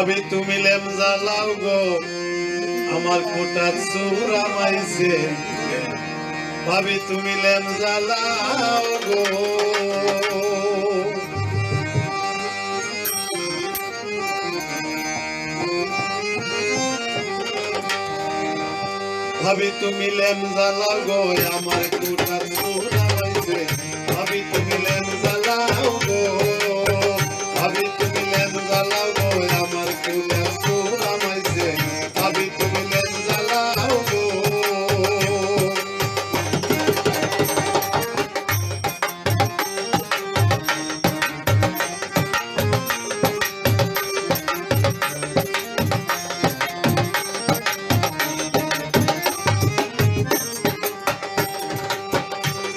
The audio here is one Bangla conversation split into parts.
ভাবি তুমি লেম জ্বালাও গো আমার কোটা চূড়া মাইছে ভাবি তুমি লেম জ্বালাও গো ভাবি তুমি লেম জ্বালাও গো আমার কোটা চূড়া মাইছে ভাবি তুমি লেম জ্বালাও গো ভাবি তুমি লেম জ্বালাও গো আমার কোটা চূড়া মাইছে ভাবি তুমি লেম জ্বালাও গো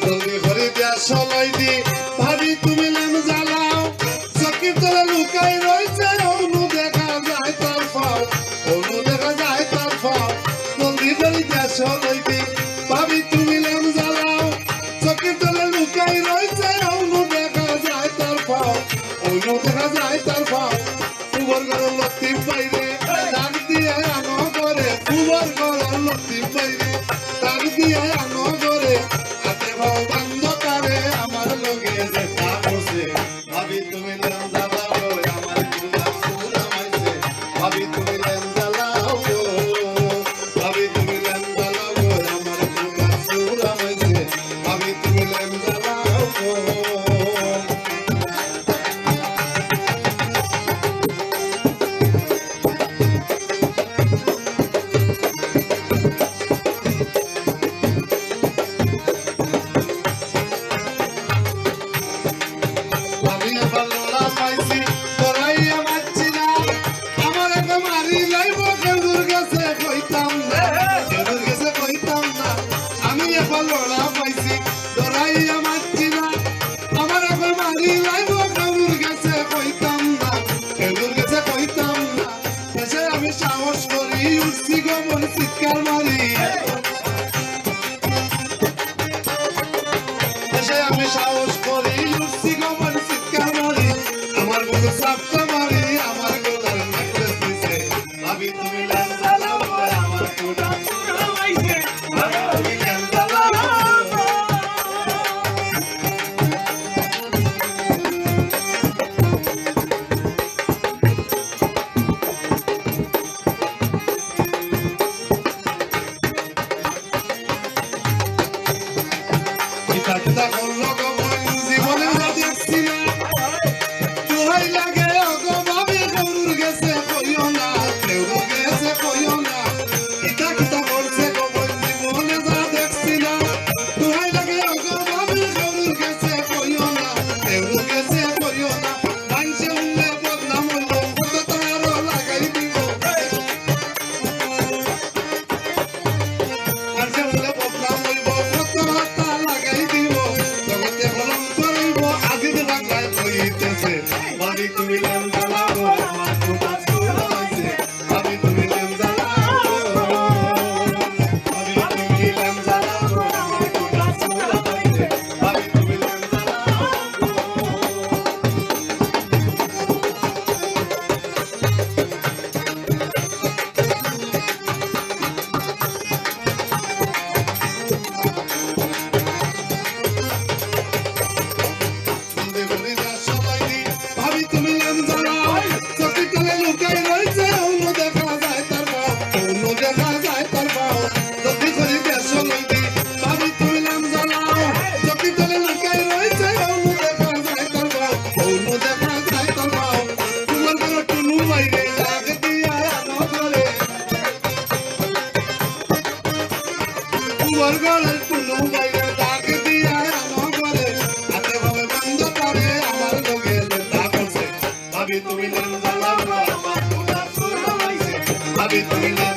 জলদি করে দিয়া সলাই দি ভাবি তুমি লেম জ্বালাও চকির তলে লুকাই রয়েছে অনু দেখা যায় তার ফাও অনু দেখা যায় তার ফাও জলদি করে দিয়া সলাই দি ভাবি তুমি লেম জ্বালাও চকির তলে লুকাই রয়েছে অনু দেখা যায় তার ফাও অনু দেখা যায় তার ফাও ফুবর ঘরের লক্ষ্মী বাইরে ডাক দিয়ে আনো করে ফুবর ঘরের লক্ষ্মী বাইরে ডাক দিয়ে আনো করে অন্ধকারে আমার লগে যেটা বসে ভাবি তুমি লেম জ্বালাও আমার কোটা চূড়া মাইছে ভাবি তুমি লেম জ্বালাও ভাবি তুমি লেম জ্বালাও আমার কোটা চূড়া মাইছে ভাবি তুমি লেম জ্বালাও আমি সাহস করি উঠছি গো মন চিৎকার মারি আমি সাহস করি উঠছি গো মন চিৎকার মারি আমার বুকে চাপটা মারি আমার গলার নেকলেস দিছে ভাবি তুমি লেম জ্বালাও আমার কোটা চূড়া মাইছে ভাবি তুমি লেম জ্বালাও কিতা করলো গো জীবনে দেখছি না দোহাই লাগে গো ভাবি গরুর গেছে কইও না কেউর গেছে কইও না কিতা করছে গো জীবনে যা দেখছি না দোহাই লাগে গো ভাবি গরুর গেছে কইও না কেউর গেছে কইও না মানুষে উল্লে বদনাম হইলো কত তারও লাগাই দিব মানুষে উল্লে বদনাম হইব কত হাতা লাগাই দিব জগতে কলম করিব আজিদ বাংলায় কইতেছে ভাবি তুমি লেম জ্বালাও আমার কোটা চূড়া মাইছে ভাবি তুমি লেম জ্বালাও ভাবি তুমি লেম জ্বালাও আমার কোটা চূড়া মাইছে ভাবি তুমি লেম জ্বালাও ভাবি তুমি লেম জ্বালাও চকির তলে লুকাই রয়েছে অনু দেখা যায় তার ভাও অনু দেখা যায় তার ভাও জলদি করে দেশ লইদি ভাবি তুমি লেম জ্বালাও চকির তলে লুকাই রয়েছে অনু দেখা যায় তার ভাও অনু দেখা যায় তার ভাও তোমার ঘরে টুনু বাইরে ডাক দিয়া আনো করে তোমার ঘরে টুনু বাইরে ডাক দিয়া আনো করে হাতে ভাবে বন্ধ করে আমার লগে যেটা করছে ভাবি তুমি লেম জ্বালাও আমার কোটা চূড়া মাইছে ভাবি তুমি লেম